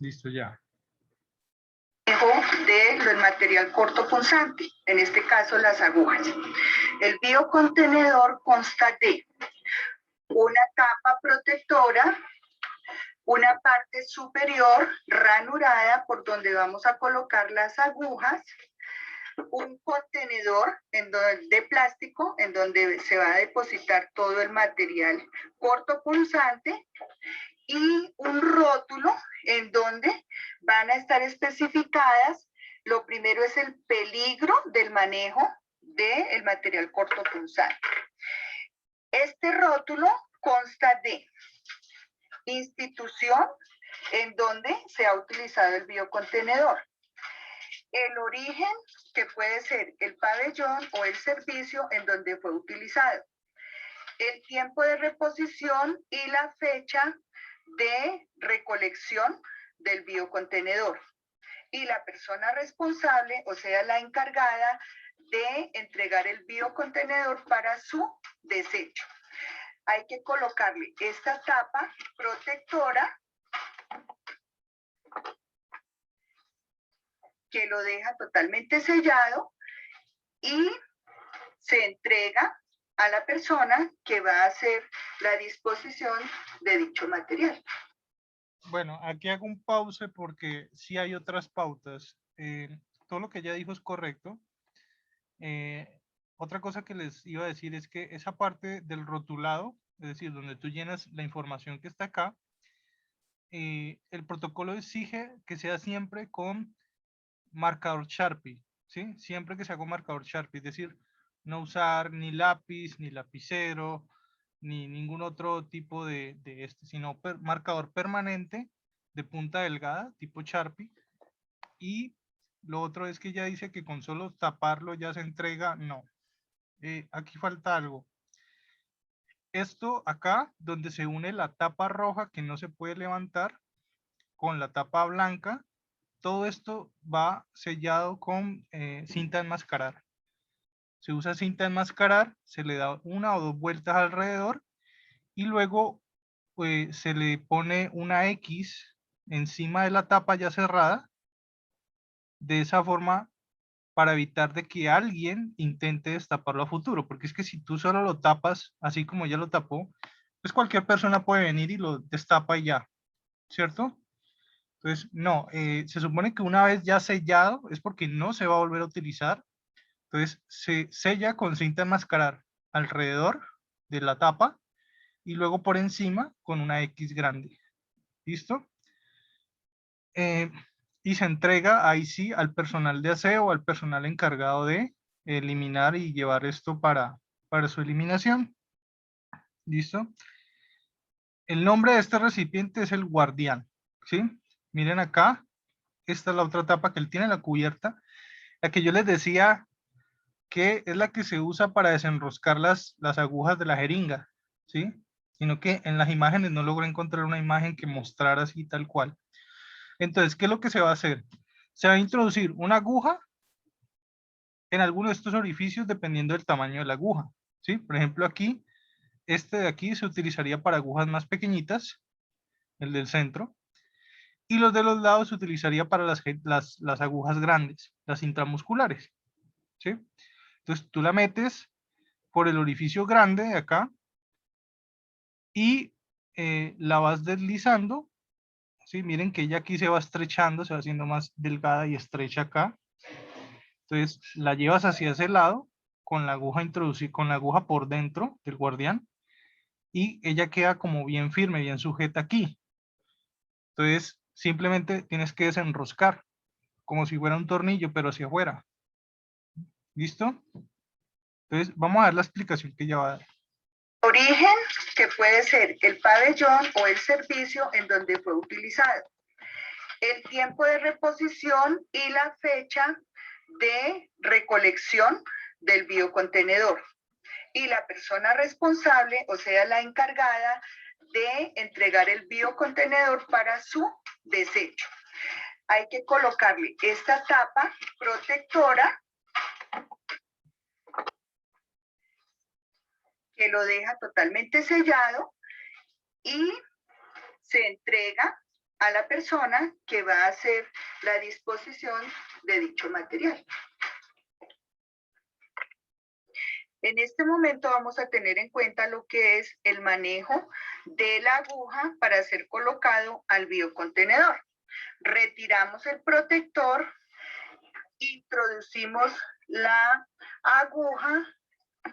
Listo, ya. Del material cortopunzante, en este caso las agujas. El biocontenedor consta de una tapa protectora, una parte superior ranurada por donde vamos a colocar las agujas, un contenedor de plástico en donde se va a depositar todo el material cortopunzante y un rótulo en donde van a estar especificadas. Lo primero es el peligro del manejo del material cortopunzante. Este rótulo consta de institución en donde se ha utilizado el biocontenedor, el origen, que puede ser el pabellón o el servicio en donde fue utilizado, el tiempo de reposición y la fecha de recolección del biocontenedor, y la persona responsable, o sea, la encargada de entregar el biocontenedor para su desecho. Hay que colocarle esta tapa protectora que lo deja totalmente sellado y se entrega a la persona que va a hacer la disposición de dicho material. Bueno, aquí hago un pause porque sí hay otras pautas. Todo lo que ella dijo es correcto. Otra cosa que les iba a decir es que esa parte del rotulado, es decir, donde tú llenas la información que está acá, el protocolo exige que sea siempre con marcador Sharpie, ¿sí? Siempre que sea con marcador Sharpie, es decir, no usar ni lápiz, ni lapicero, ni ningún otro tipo de sino marcador permanente de punta delgada, tipo Sharpie. Y lo otro es que ya dice que con solo taparlo ya se entrega, no. Aquí falta algo. Esto acá, donde se une la tapa roja que no se puede levantar con la tapa blanca, todo esto va sellado con cinta enmascarar. Se usa cinta enmascarar, se le da una o dos vueltas alrededor y luego se le pone una X encima de la tapa ya cerrada. De esa forma, para evitar de que alguien intente destaparlo a futuro, porque es que si tú solo lo tapas, así como ya lo tapó, pues cualquier persona puede venir y lo destapa y ya, ¿cierto? Entonces, no, se supone que una vez ya sellado es porque no se va a volver a utilizar, entonces se sella con cinta enmascarar alrededor de la tapa y luego por encima con una X grande, ¿listo? Y se entrega ahí sí al personal de aseo, al personal encargado de eliminar y llevar esto para su eliminación. ¿Listo? El nombre de este recipiente es el guardián, ¿sí? Miren acá, esta es la otra tapa que él tiene, la cubierta, la que yo les decía que es la que se usa para desenroscar las agujas de la jeringa, ¿sí? Sino que en las imágenes no logro encontrar una imagen que mostrara así tal cual. Entonces, ¿qué es lo que se va a hacer? Se va a introducir una aguja en alguno de estos orificios dependiendo del tamaño de la aguja, ¿sí? Por ejemplo, aquí, este de aquí se utilizaría para agujas más pequeñitas, el del centro, y los de los lados se utilizaría para las agujas grandes, las intramusculares, ¿sí? Entonces, tú la metes por el orificio grande de acá y la vas deslizando, ¿sí? Miren que ella aquí se va estrechando, se va haciendo más delgada y estrecha acá. Entonces la llevas hacia ese lado con la aguja introducida, con la aguja por dentro del guardián y ella queda como bien firme, bien sujeta aquí. Entonces simplemente tienes que desenroscar como si fuera un tornillo pero hacia afuera. ¿Listo? Entonces vamos a ver la explicación que ella va a dar. Origen, que puede ser el pabellón o el servicio en donde fue utilizado, el tiempo de reposición y la fecha de recolección del biocontenedor, y la persona responsable, o sea, la encargada de entregar el biocontenedor para su desecho. Hay que colocarle esta tapa protectora que lo deja totalmente sellado y se entrega a la persona que va a hacer la disposición de dicho material. En este momento vamos a tener en cuenta lo que es el manejo de la aguja para ser colocado al biocontenedor. Retiramos el protector, introducimos la aguja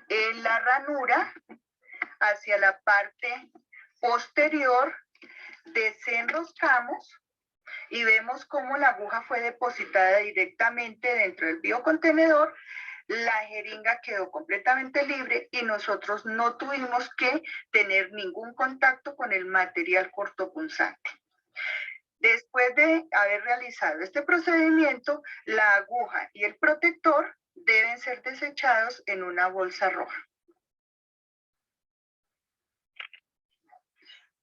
en la ranura hacia la parte posterior, desenroscamos y vemos cómo la aguja fue depositada directamente dentro del biocontenedor. La jeringa quedó completamente libre y nosotros no tuvimos que tener ningún contacto con el material cortopunzante. Después de haber realizado este procedimiento, la aguja y el protector deben ser desechados en una bolsa roja.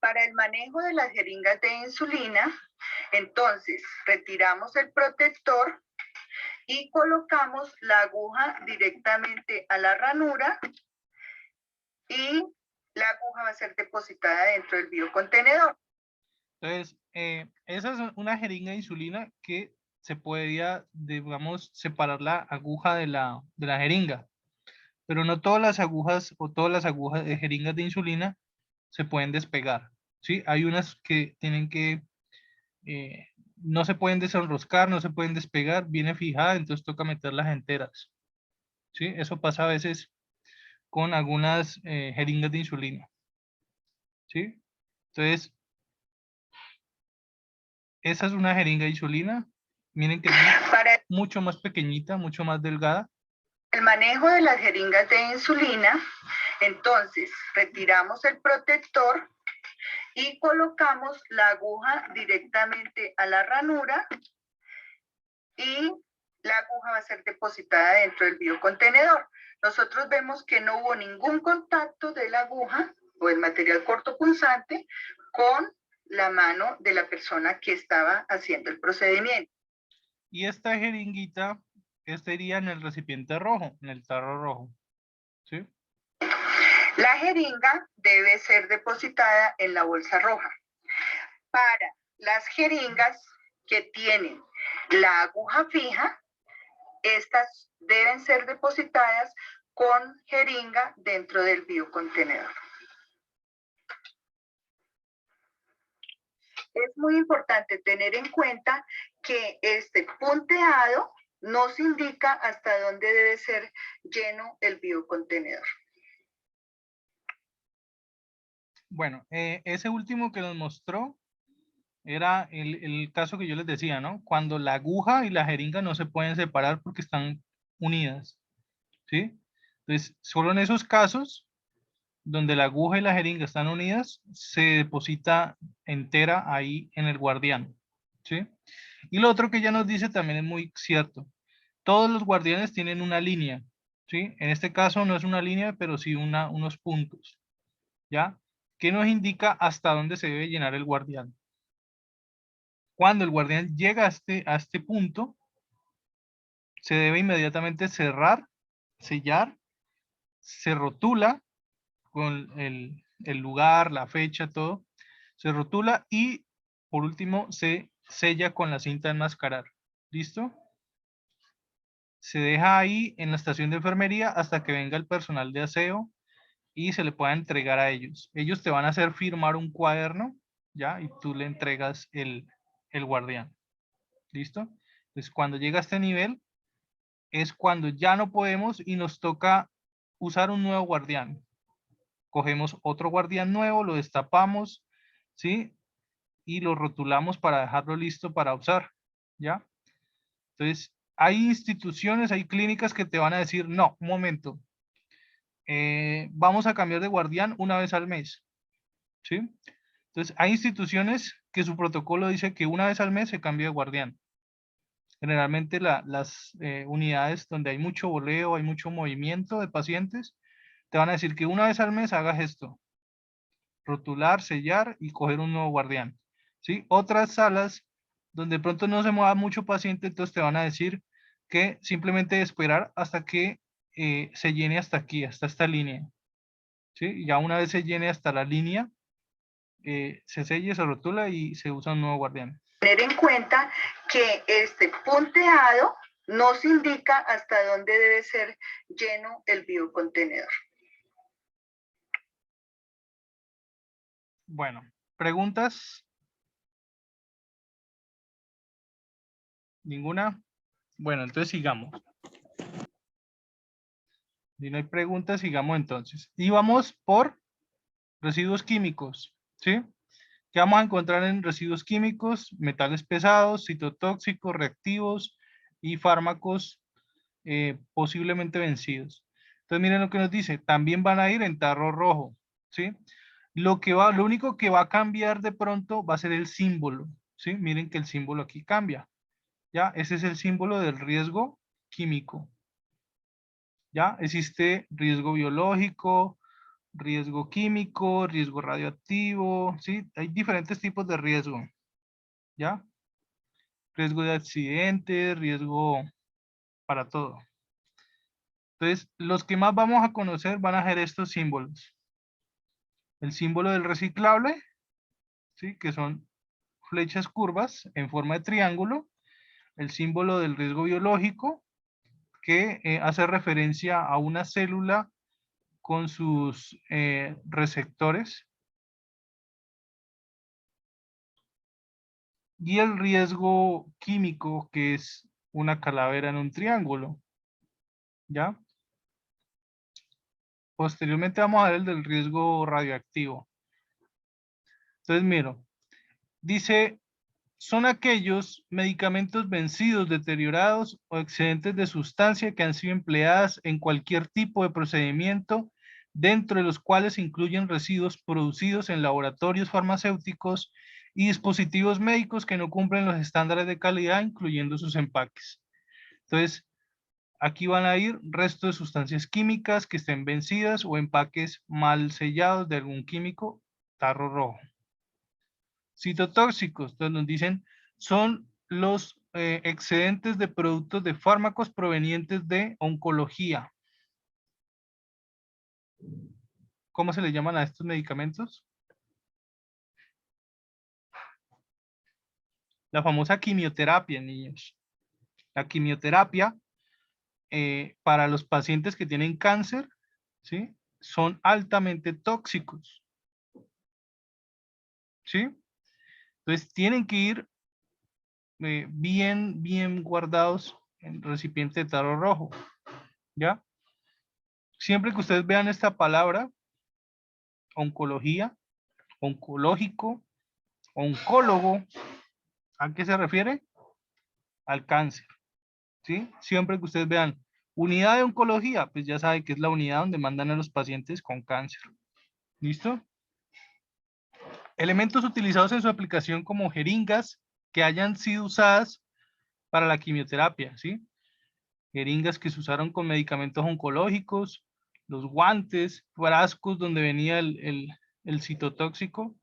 Para el manejo de las jeringas de insulina, entonces retiramos el protector y colocamos la aguja directamente a la ranura y la aguja va a ser depositada dentro del biocontenedor. Entonces, esa es una jeringa de insulina que se podría, digamos, separar la aguja de la jeringa. Pero no todas las agujas o todas las agujas de jeringas de insulina se pueden despegar. ¿Sí? Hay unas que tienen que, no se pueden desenroscar, no se pueden despegar, viene fijada, entonces toca meterlas enteras. ¿Sí? Eso pasa a veces con algunas jeringas de insulina. ¿Sí? Entonces, esa es una jeringa de insulina. Miren que es mucho más pequeñita, mucho más delgada. El manejo de las jeringas de insulina, entonces retiramos el protector y colocamos la aguja directamente a la ranura y la aguja va a ser depositada dentro del biocontenedor. Nosotros vemos que no hubo ningún contacto de la aguja o el material cortopunzante con la mano de la persona que estaba haciendo el procedimiento. Y esta jeringuita estaría en el recipiente rojo, en el tarro rojo. ¿Sí? La jeringa debe ser depositada en la bolsa roja. Para las jeringas que tienen la aguja fija, estas deben ser depositadas con jeringa dentro del biocontenedor. Es muy importante tener en cuenta que este punteado nos indica hasta dónde debe ser lleno el biocontenedor. Bueno, ese último que nos mostró era el caso que yo les decía, ¿no? Cuando la aguja y la jeringa no se pueden separar porque están unidas, ¿sí? Entonces, solo en esos casos donde la aguja y la jeringa están unidas, se deposita entera ahí en el guardián, ¿sí? Y lo otro que ella nos dice también es muy cierto. Todos los guardianes tienen una línea, ¿sí? En este caso no es una línea, pero sí unos puntos, ¿ya? Que nos indica hasta dónde se debe llenar el guardián. Cuando el guardián llega a este punto, se debe inmediatamente cerrar, sellar, se rotula con el lugar, la fecha, todo. Se rotula y por último se sella con la cinta de enmascarar. ¿Listo? Se deja ahí en la estación de enfermería hasta que venga el personal de aseo y se le pueda entregar a ellos. Ellos te van a hacer firmar un cuaderno, ¿ya? Y tú le entregas el guardián. ¿Listo? Entonces, cuando llega a este nivel, es cuando ya no podemos y nos toca usar un nuevo guardián. Cogemos otro guardián nuevo, lo destapamos, ¿sí? Y lo rotulamos para dejarlo listo para usar, ¿ya? Entonces, hay instituciones, hay clínicas que te van a decir, no, un momento, vamos a cambiar de guardián una vez al mes, ¿sí? Entonces, hay instituciones que su protocolo dice que una vez al mes se cambia de guardián. Generalmente las unidades donde hay mucho voleo, hay mucho movimiento de pacientes, te van a decir que una vez al mes hagas esto. Rotular, sellar y coger un nuevo guardián. ¿Sí? Otras salas donde de pronto no se mueva mucho paciente, entonces te van a decir que simplemente esperar hasta que se llene hasta aquí, hasta esta línea. ¿Sí? Y ya una vez se llene hasta la línea, se sella, se rotula y se usa un nuevo guardián. Tener en cuenta que este punteado nos indica hasta dónde debe ser lleno el biocontenedor. Bueno, ¿preguntas? ¿Ninguna? Bueno, entonces sigamos. Si no hay preguntas, sigamos entonces. Y vamos por residuos químicos, ¿sí? ¿Qué vamos a encontrar en residuos químicos? Metales pesados, citotóxicos, reactivos y fármacos posiblemente vencidos. Entonces miren lo que nos dice, también van a ir en tarro rojo, ¿sí? Lo único que va a cambiar de pronto va a ser el símbolo, ¿sí? Miren que el símbolo aquí cambia, ¿ya? Ese es el símbolo del riesgo químico, ¿ya? Existe riesgo biológico, riesgo químico, riesgo radioactivo, ¿sí? Hay diferentes tipos de riesgo, ¿ya? Riesgo de accidente, riesgo para todo. Entonces, los que más vamos a conocer van a ser estos símbolos. El símbolo del reciclable, ¿sí? Que son flechas curvas en forma de triángulo. El símbolo del riesgo biológico, que hace referencia a una célula con sus receptores. Y el riesgo químico, que es una calavera en un triángulo. ¿Ya? Posteriormente vamos a ver el del riesgo radioactivo. Entonces, miro, dice, son aquellos medicamentos vencidos, deteriorados o excedentes de sustancia que han sido empleadas en cualquier tipo de procedimiento, dentro de los cuales se incluyen residuos producidos en laboratorios farmacéuticos y dispositivos médicos que no cumplen los estándares de calidad, incluyendo sus empaques. Entonces, aquí van a ir restos de sustancias químicas que estén vencidas o empaques mal sellados de algún químico, tarro rojo. Citotóxicos, entonces nos dicen, son los excedentes de productos de fármacos provenientes de oncología. ¿Cómo se le llaman a estos medicamentos? La famosa quimioterapia, niños. La quimioterapia para los pacientes que tienen cáncer, ¿sí? Son altamente tóxicos, ¿sí? Entonces tienen que ir bien guardados en recipiente de tarro rojo, ¿ya? Siempre que ustedes vean esta palabra, oncología, oncológico, oncólogo, ¿a qué se refiere? Al cáncer, ¿sí? Siempre que ustedes vean unidad de oncología, pues ya saben que es la unidad donde mandan a los pacientes con cáncer. ¿Listo? Elementos utilizados en su aplicación como jeringas que hayan sido usadas para la quimioterapia, ¿sí? Jeringas que se usaron con medicamentos oncológicos, los guantes, frascos donde venía el citotóxico,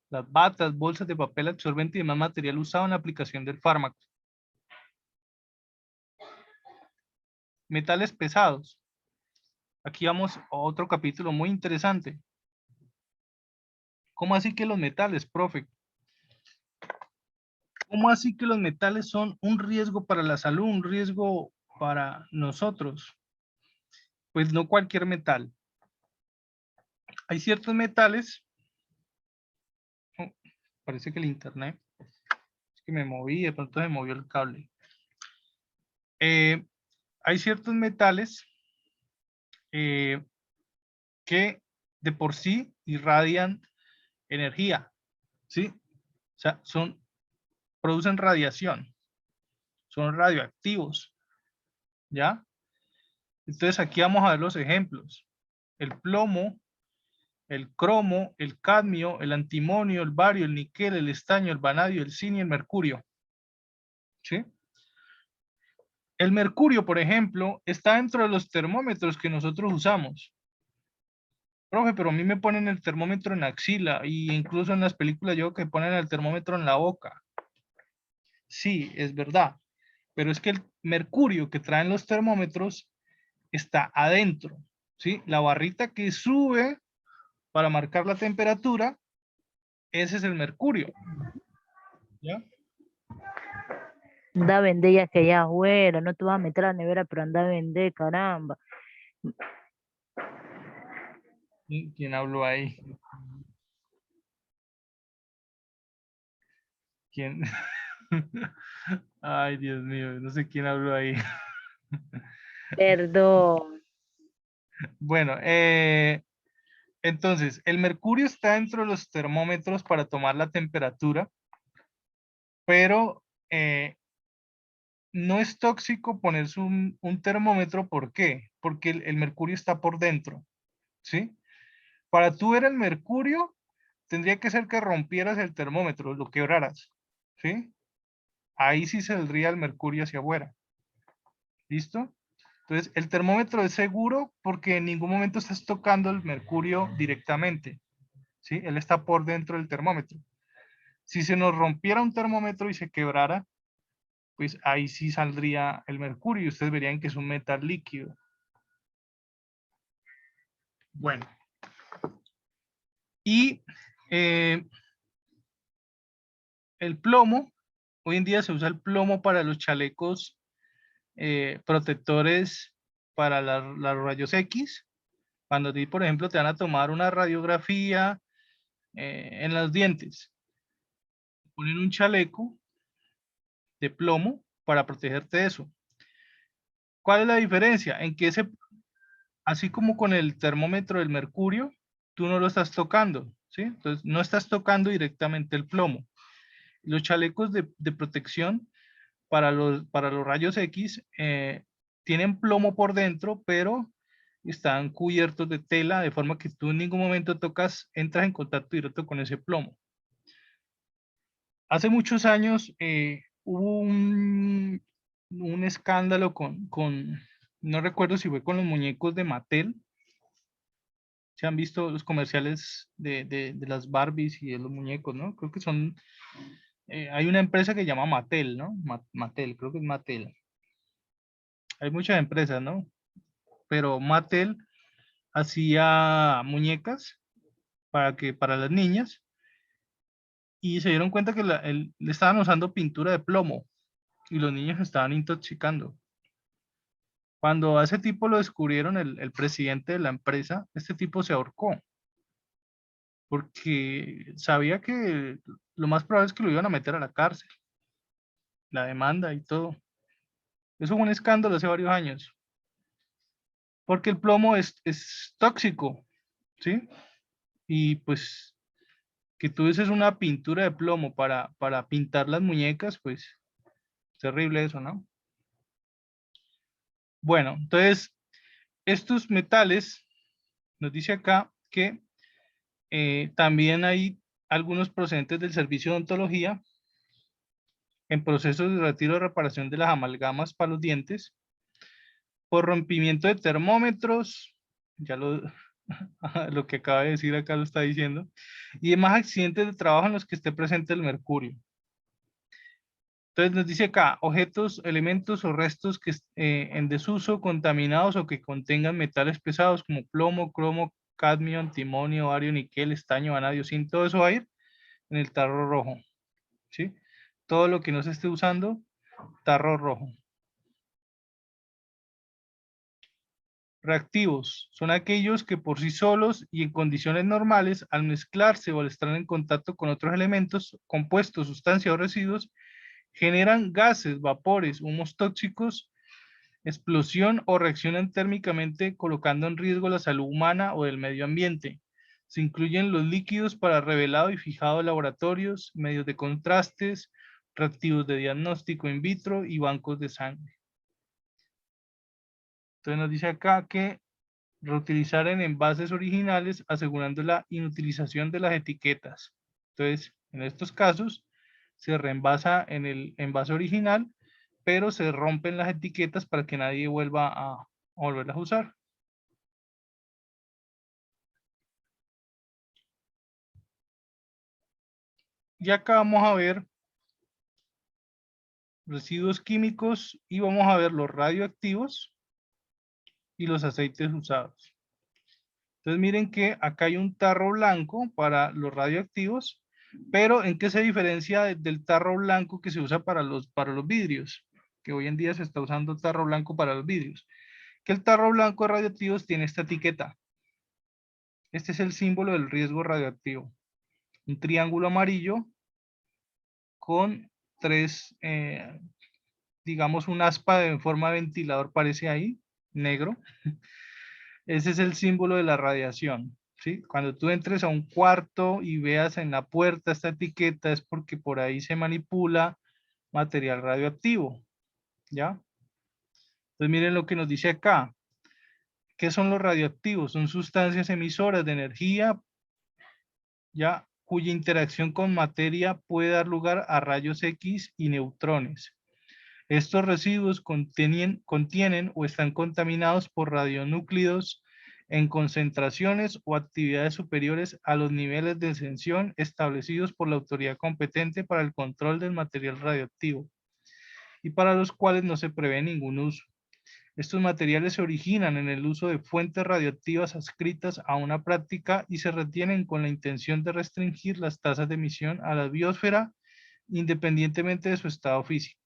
las batas, bolsas de papel absorbente y demás material usado en la aplicación del fármaco. Metales pesados. Aquí vamos a otro capítulo muy interesante. ¿Cómo así que los metales, profe? ¿Cómo así que los metales son un riesgo para la salud, un riesgo para nosotros? Pues no cualquier metal. Hay ciertos metales, oh, parece que el internet, es que me moví, de pronto se movió el cable. Hay ciertos metales que de por sí irradian energía, ¿sí? O sea, producen radiación, son radioactivos, ¿ya? Entonces aquí vamos a ver los ejemplos. El plomo, el cromo, el cadmio, el antimonio, el bario, el níquel, el estaño, el vanadio, el zinc y el mercurio, ¿sí? El mercurio, por ejemplo, está dentro de los termómetros que nosotros usamos. Profe, pero a mí me ponen el termómetro en la axila y incluso en las películas yo que ponen el termómetro en la boca. Sí, es verdad, pero es que el mercurio que traen los termómetros está adentro, ¿sí? La barrita que sube para marcar la temperatura ese es el mercurio, ¿ya? Anda a vender ya que ya afuera, no te vas a meter a la nevera, pero anda a vender, caramba. ¿Quién habló ahí? ¿Quién? Ay, Dios mío, no sé quién habló ahí. Perdón. Bueno, entonces, el mercurio está dentro de los termómetros para tomar la temperatura, pero no es tóxico ponerse un termómetro. ¿Por qué? Porque el mercurio está por dentro, ¿sí? Para tú ver el mercurio, tendría que ser que rompieras el termómetro, lo quebraras, ¿sí? Ahí sí saldría el mercurio hacia afuera. ¿Listo? Entonces, el termómetro es seguro porque en ningún momento estás tocando el mercurio directamente, ¿sí? Él está por dentro del termómetro. Si se nos rompiera un termómetro y se quebrara, pues ahí sí saldría el mercurio y ustedes verían que es un metal líquido. Bueno. Y el plomo, hoy en día se usa el plomo para los chalecos protectores para los rayos X. Cuando, por ejemplo, te van a tomar una radiografía en los dientes, ponen un chaleco de plomo para protegerte de eso. ¿Cuál es la diferencia? En que así como con el termómetro del mercurio, tú no lo estás tocando, ¿sí? Entonces, no estás tocando directamente el plomo. Los chalecos de protección para los rayos X tienen plomo por dentro, pero están cubiertos de tela, de forma que tú en ningún momento entras en contacto directo con ese plomo. Hace muchos años hubo un escándalo no recuerdo si fue con los muñecos de Mattel. Se han visto los comerciales de las Barbies y de los muñecos, ¿no? Creo que son, hay una empresa que se llama Mattel, ¿no? Mattel, creo que es Mattel. Hay muchas empresas, ¿no? Pero Mattel hacía muñecas para las niñas y se dieron cuenta que le estaban usando pintura de plomo y los niños se estaban intoxicando. Cuando a ese tipo lo descubrieron, el presidente de la empresa, este tipo se ahorcó porque sabía que lo más probable es que lo iban a meter a la cárcel, la demanda y todo. Eso fue un escándalo hace varios años, porque el plomo es tóxico, ¿sí? Y pues que tú uses una pintura de plomo para pintar las muñecas, pues terrible eso, ¿no? Bueno, entonces, estos metales, nos dice acá que también hay algunos procedentes del servicio de odontología en procesos de retiro de reparación de las amalgamas para los dientes, por rompimiento de termómetros, ya lo que acaba de decir acá lo está diciendo, y demás accidentes de trabajo en los que esté presente el mercurio. Entonces nos dice acá, objetos, elementos o restos que en desuso, contaminados o que contengan metales pesados como plomo, cromo, cadmio, antimonio, bario, níquel, estaño, vanadio, zinc, todo eso va a ir en el tarro rojo, ¿sí? Todo lo que no se esté usando, tarro rojo. Reactivos son aquellos que por sí solos y en condiciones normales, al mezclarse o al estar en contacto con otros elementos, compuestos, sustancias o residuos, generan gases, vapores, humos tóxicos, explosión o reaccionan térmicamente colocando en riesgo la salud humana o del medio ambiente. Se incluyen los líquidos para revelado y fijado de laboratorios, medios de contrastes, reactivos de diagnóstico in vitro y bancos de sangre. Entonces nos dice acá que reutilizar en envases originales asegurando la inutilización de las etiquetas. Entonces, en estos casos, se reenvasa en el envase original, pero se rompen las etiquetas para que nadie vuelva a volverlas a usar. Y acá vamos a ver residuos químicos y vamos a ver los radioactivos y los aceites usados. Entonces miren que acá hay un tarro blanco para los radioactivos, Pero ¿en qué se diferencia del tarro blanco que se usa para los vidrios? Que hoy en día se está usando tarro blanco para los vidrios. Que el tarro blanco de radioactivos tiene esta etiqueta. Este es el símbolo del riesgo radioactivo. Un triángulo amarillo con tres, digamos, un aspa en forma de ventilador parece ahí, negro. Ese es el símbolo de la radiación, ¿sí? Cuando tú entres a un cuarto y veas en la puerta esta etiqueta es porque por ahí se manipula material radioactivo, ¿ya? Entonces miren lo que nos dice acá. ¿Qué son los radioactivos? Son sustancias emisoras de energía, ¿ya? Cuya interacción con materia puede dar lugar a rayos X y neutrones. Estos residuos contienen o están contaminados por radionúclidos en concentraciones o actividades superiores a los niveles de exención establecidos por la autoridad competente para el control del material radioactivo y para los cuales no se prevé ningún uso. Estos materiales se originan en el uso de fuentes radioactivas adscritas a una práctica y se retienen con la intención de restringir las tasas de emisión a la biosfera independientemente de su estado físico.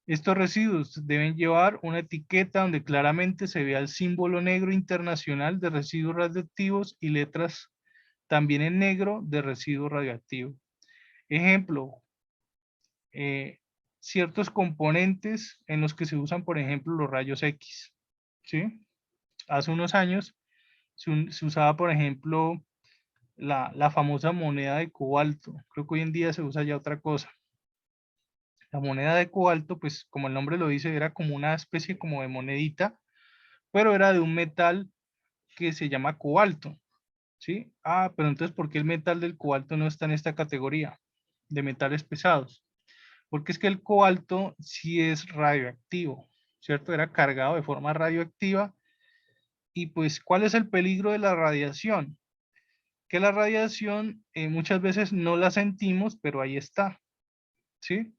Estos residuos deben llevar una etiqueta donde claramente se vea el símbolo negro internacional de residuos radioactivos y letras también en negro de residuo radioactivo. Ejemplo, ciertos componentes en los que se usan, por ejemplo, los rayos X. ¿Sí? Hace unos años se usaba, por ejemplo, la famosa moneda de cobalto. Creo que hoy en día se usa ya otra cosa. La moneda de cobalto, pues como el nombre lo dice, era como una especie como de monedita, pero era de un metal que se llama cobalto, ¿sí? Ah, pero entonces, ¿por qué el metal del cobalto no está en esta categoría de metales pesados? Porque es que el cobalto sí es radioactivo, ¿cierto? Era cargado de forma radioactiva. Y pues, ¿cuál es el peligro de la radiación? Que la radiación muchas veces no la sentimos, pero ahí está, ¿sí?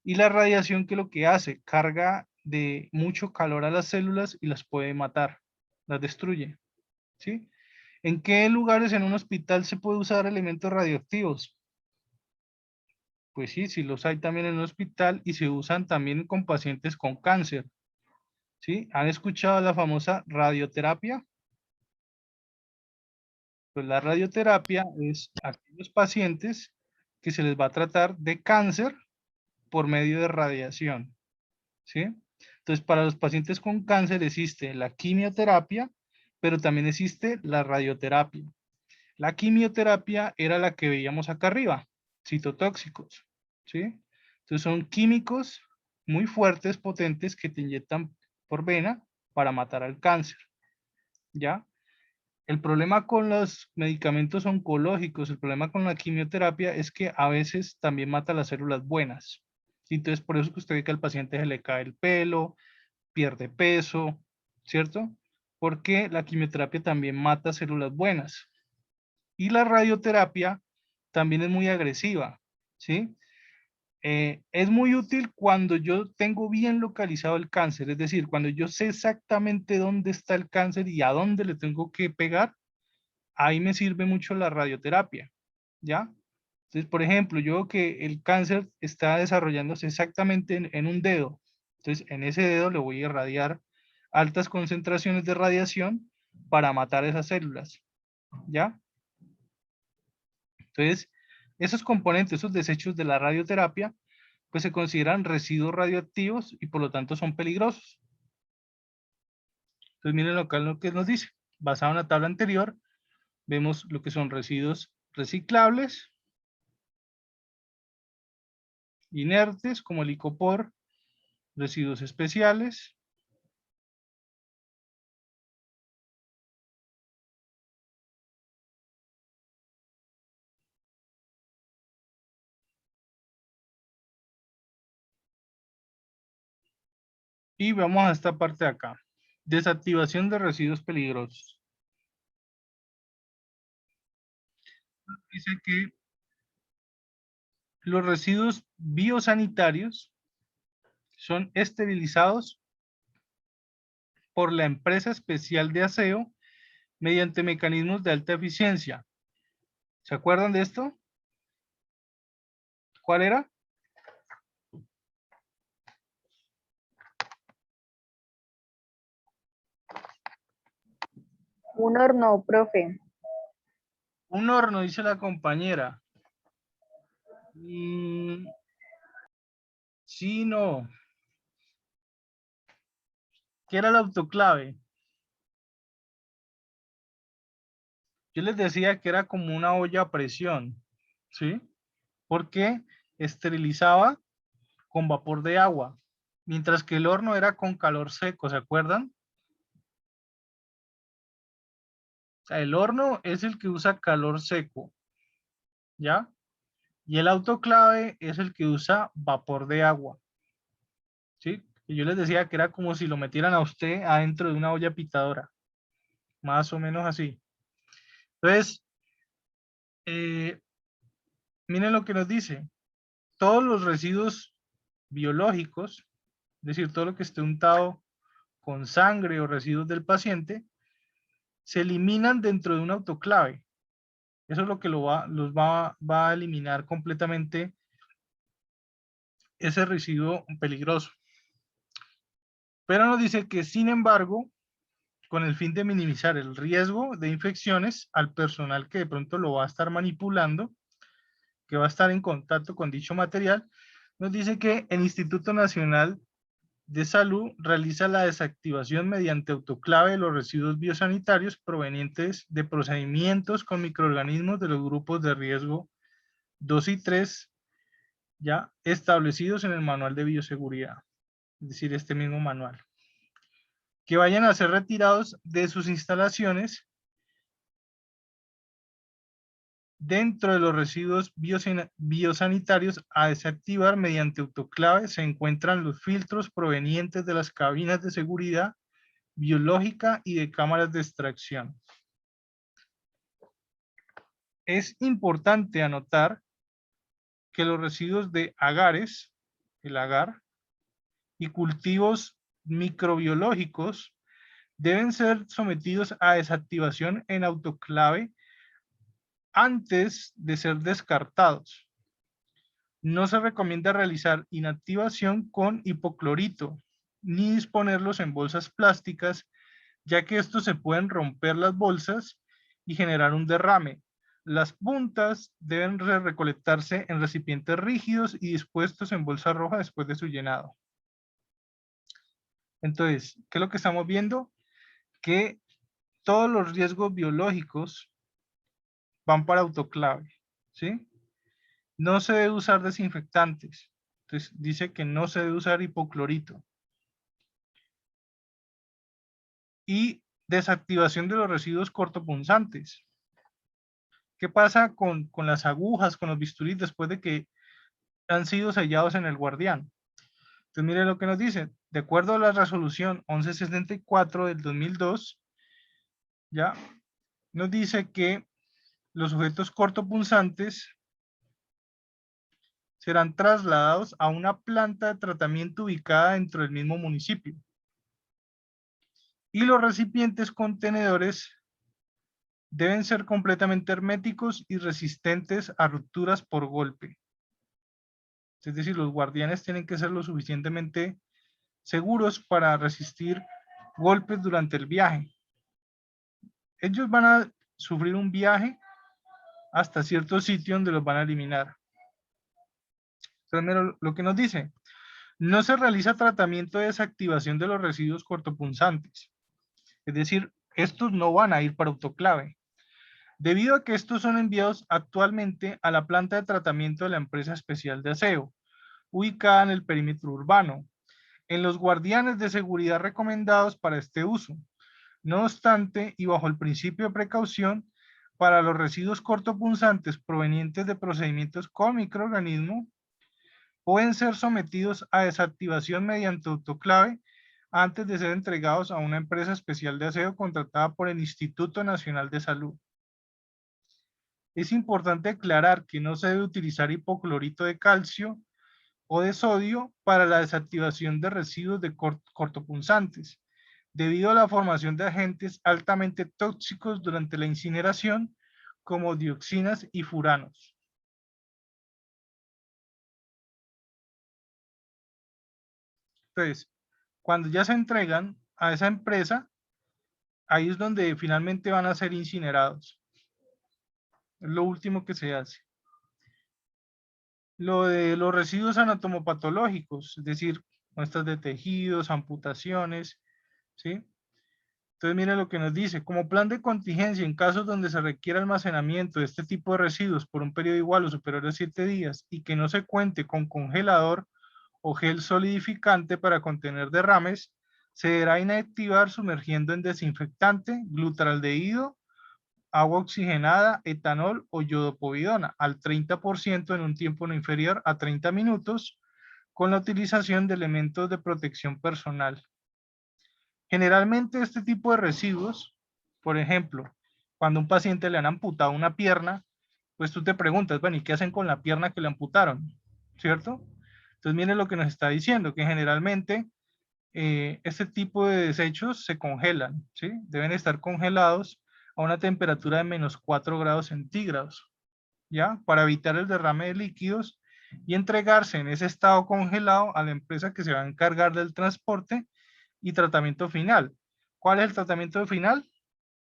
Y la radiación, ¿qué es lo que hace? Carga de mucho calor a las células y las puede matar, las destruye, ¿sí? ¿En qué lugares en un hospital se puede usar elementos radioactivos? Pues sí, sí los hay también en un hospital y se usan también con pacientes con cáncer, ¿sí? ¿Han escuchado la famosa radioterapia? Pues la radioterapia es a aquellos pacientes que se les va a tratar de cáncer por medio de radiación, ¿sí? Entonces, para los pacientes con cáncer existe la quimioterapia, pero también existe la radioterapia. La quimioterapia era la que veíamos acá arriba, citotóxicos, ¿sí? Entonces son químicos muy fuertes, potentes, que te inyectan por vena para matar al cáncer, ¿ya? El problema con los medicamentos oncológicos, el problema con la quimioterapia es que a veces también mata las células buenas. Entonces, por eso que usted ve que al paciente se le cae el pelo, pierde peso, ¿cierto? Porque la quimioterapia también mata células buenas. Y la radioterapia también es muy agresiva, ¿sí? Es muy útil cuando yo tengo bien localizado el cáncer, es decir, cuando yo sé exactamente dónde está el cáncer y a dónde le tengo que pegar, ahí me sirve mucho la radioterapia, ¿ya? Entonces, por ejemplo, yo veo que el cáncer está desarrollándose exactamente en un dedo. Entonces, en ese dedo le voy a irradiar altas concentraciones de radiación para matar esas células, ¿ya? Entonces, esos componentes, esos desechos de la radioterapia, pues se consideran residuos radioactivos y por lo tanto son peligrosos. Entonces, miren lo que nos dice. Basado en la tabla anterior, vemos lo que son residuos reciclables, inertes como el icopor, residuos especiales, y vamos a esta parte de acá. Desactivación de residuos peligrosos. Dice que los residuos biosanitarios son esterilizados por la empresa especial de aseo mediante mecanismos de alta eficiencia. ¿Se acuerdan de esto? ¿Cuál era? Un horno, profe. Un horno, dice la compañera. Sí, no. ¿Qué era el autoclave? Yo les decía que era como una olla a presión, ¿sí? Porque esterilizaba con vapor de agua, mientras que el horno era con calor seco, ¿se acuerdan? O sea, el horno es el que usa calor seco, ¿ya? Y el autoclave es el que usa vapor de agua, ¿sí? Y yo les decía que era como si lo metieran a usted adentro de una olla pitadora, más o menos así. Entonces, miren lo que nos dice. Todos los residuos biológicos, es decir, todo lo que esté untado con sangre o residuos del paciente, se eliminan dentro de un autoclave. Eso es lo que va a eliminar completamente ese residuo peligroso. Pero nos dice que, sin embargo, con el fin de minimizar el riesgo de infecciones al personal que de pronto lo va a estar manipulando, que va a estar en contacto con dicho material, nos dice que el Instituto Nacional de Salud realiza la desactivación mediante autoclave de los residuos biosanitarios provenientes de procedimientos con microorganismos de los grupos de riesgo 2 y 3, ya establecidos en el manual de bioseguridad, es decir, este mismo manual, que vayan a ser retirados de sus instalaciones. Dentro de los residuos biosanitarios a desactivar mediante autoclave se encuentran los filtros provenientes de las cabinas de seguridad biológica y de cámaras de extracción. Es importante anotar que los residuos de agares, el agar, y cultivos microbiológicos deben ser sometidos a desactivación en autoclave antes de ser descartados. No se recomienda realizar inactivación con hipoclorito, ni disponerlos en bolsas plásticas, ya que estos se pueden romper las bolsas y generar un derrame. Las puntas deben recolectarse en recipientes rígidos y dispuestos en bolsa roja después de su llenado. Entonces, ¿qué es lo que estamos viendo? Que todos los riesgos biológicos van para autoclave, ¿sí? No se debe usar desinfectantes. Entonces, dice que no se debe usar hipoclorito. Y desactivación de los residuos cortopunzantes. ¿Qué pasa con las agujas, con los bisturís después de que han sido sellados en el guardián? Entonces, mire lo que nos dice. De acuerdo a la resolución 1174 del 2002, ya nos dice que los sujetos cortopunzantes serán trasladados a una planta de tratamiento ubicada dentro del mismo municipio. Y los recipientes contenedores deben ser completamente herméticos y resistentes a rupturas por golpe. Es decir, los guardianes tienen que ser lo suficientemente seguros para resistir golpes durante el viaje. Ellos van a sufrir un viaje hasta cierto sitio donde los van a eliminar. Entonces, lo que nos dice, no se realiza tratamiento de desactivación de los residuos cortopunzantes. Es decir, estos no van a ir para autoclave, debido a que estos son enviados actualmente a la planta de tratamiento de la empresa especial de aseo, ubicada en el perímetro urbano, en los guardianes de seguridad recomendados para este uso. No obstante, y bajo el principio de precaución, para los residuos cortopunzantes provenientes de procedimientos con microorganismos, pueden ser sometidos a desactivación mediante autoclave antes de ser entregados a una empresa especial de aseo contratada por el Instituto Nacional de Salud. Es importante aclarar que no se debe utilizar hipoclorito de calcio o de sodio para la desactivación de residuos de cortopunzantes, debido a la formación de agentes altamente tóxicos durante la incineración, como dioxinas y furanos. Entonces, cuando ya se entregan a esa empresa, ahí es donde finalmente van a ser incinerados. Es lo último que se hace. Lo de los residuos anatomopatológicos, es decir, muestras de tejidos, amputaciones, ¿sí? Entonces, mire lo que nos dice. Como plan de contingencia, en casos donde se requiera almacenamiento de este tipo de residuos por un periodo igual o superior a 7 días y que no se cuente con congelador o gel solidificante para contener derrames, se deberá inactivar sumergiendo en desinfectante, glutaraldehído, agua oxigenada, etanol o iodopovidona al 30% en un tiempo no inferior a 30 minutos con la utilización de elementos de protección personal. Generalmente este tipo de residuos, por ejemplo, cuando a un paciente le han amputado una pierna, pues tú te preguntas, bueno, ¿y qué hacen con la pierna que le amputaron? ¿Cierto? Entonces miren lo que nos está diciendo, que generalmente este tipo de desechos se congelan, ¿sí? Deben estar congelados a una temperatura de menos 4 grados centígrados, ¿ya? Para evitar el derrame de líquidos y entregarse en ese estado congelado a la empresa que se va a encargar del transporte y tratamiento final. ¿Cuál es el tratamiento final?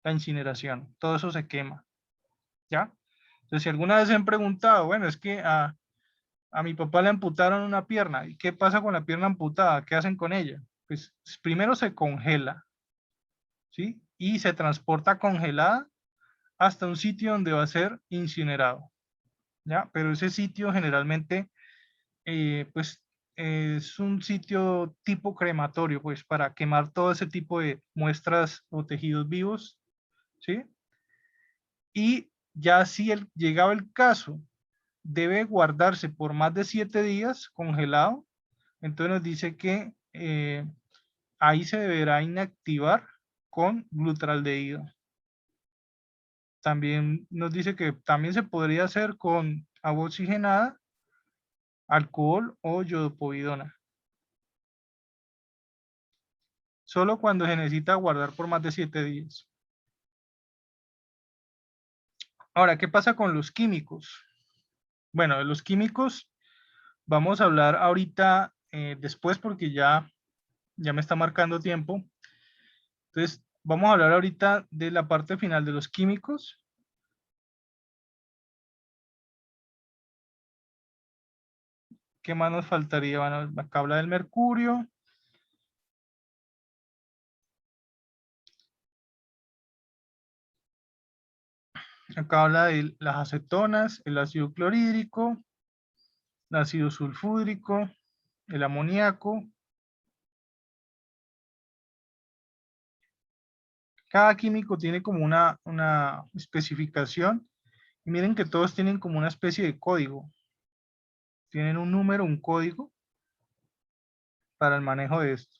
La incineración. Todo eso se quema, ¿ya? Entonces, si alguna vez se han preguntado, bueno, es que a mi papá le amputaron una pierna, ¿y qué pasa con la pierna amputada? ¿Qué hacen con ella? Pues primero se congela, ¿sí? Y se transporta congelada hasta un sitio donde va a ser incinerado, ¿ya? Pero ese sitio generalmente, pues, es un sitio tipo crematorio, pues, para quemar todo ese tipo de muestras o tejidos vivos, ¿sí? Y ya si llegado el caso, debe guardarse por más de 7 días congelado, entonces nos dice que ahí se deberá inactivar con glutaraldehído. También nos dice que también se podría hacer con agua oxigenada, alcohol o iodopovidona. Solo cuando se necesita guardar por más de 7 días. Ahora, ¿qué pasa con los químicos? Bueno, de los químicos vamos a hablar ahorita después porque ya me está marcando tiempo. Entonces, vamos a hablar ahorita de la parte final de los químicos. ¿Qué más nos faltaría? Bueno, acá habla del mercurio. Acá habla de las acetonas, el ácido clorhídrico, el ácido sulfúrico, el amoníaco. Cada químico tiene como una especificación. Y miren que todos tienen como una especie de código. Tienen un número, un código para el manejo de esto.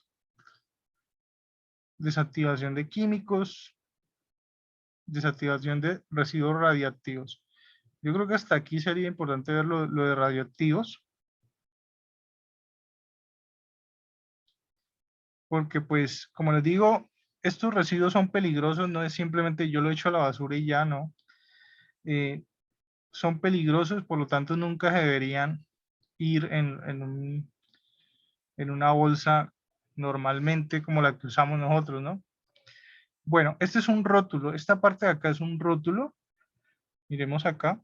Desactivación de químicos, desactivación de residuos radiactivos. Yo creo que hasta aquí sería importante ver lo de radioactivos. Porque pues, como les digo, estos residuos son peligrosos, no es simplemente yo lo echo a la basura y ya no. Son peligrosos, por lo tanto nunca se deberían ir en una bolsa normalmente como la que usamos nosotros, ¿no? Bueno, este es un rótulo, esta parte de acá es un rótulo. Miremos acá.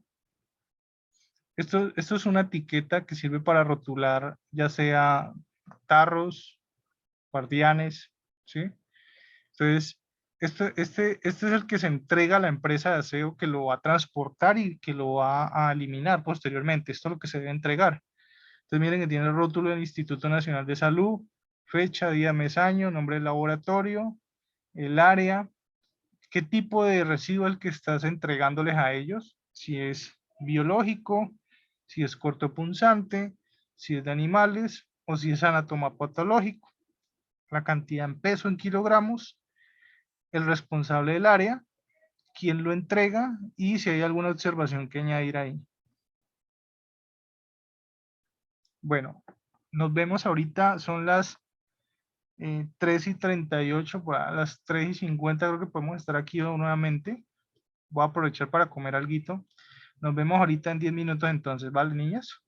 Esto es una etiqueta que sirve para rotular ya sea tarros, guardianes, ¿sí? Entonces, este es el que se entrega a la empresa de aseo que lo va a transportar y que lo va a eliminar posteriormente. Esto es lo que se debe entregar. Entonces, miren que tiene el rótulo del Instituto Nacional de Salud, fecha, día, mes, año, nombre del laboratorio, el área, qué tipo de residuo es el que estás entregándoles a ellos, si es biológico, si es cortopunzante, si es de animales o si es anatomopatológico, la cantidad en peso en kilogramos, el responsable del área, quién lo entrega y si hay alguna observación que añadir ahí. Bueno, nos vemos ahorita, son las 3:38, por a las 3:50 creo que podemos estar aquí nuevamente. Voy a aprovechar para comer alguito. Nos vemos ahorita en 10 minutos entonces, ¿vale, niñas?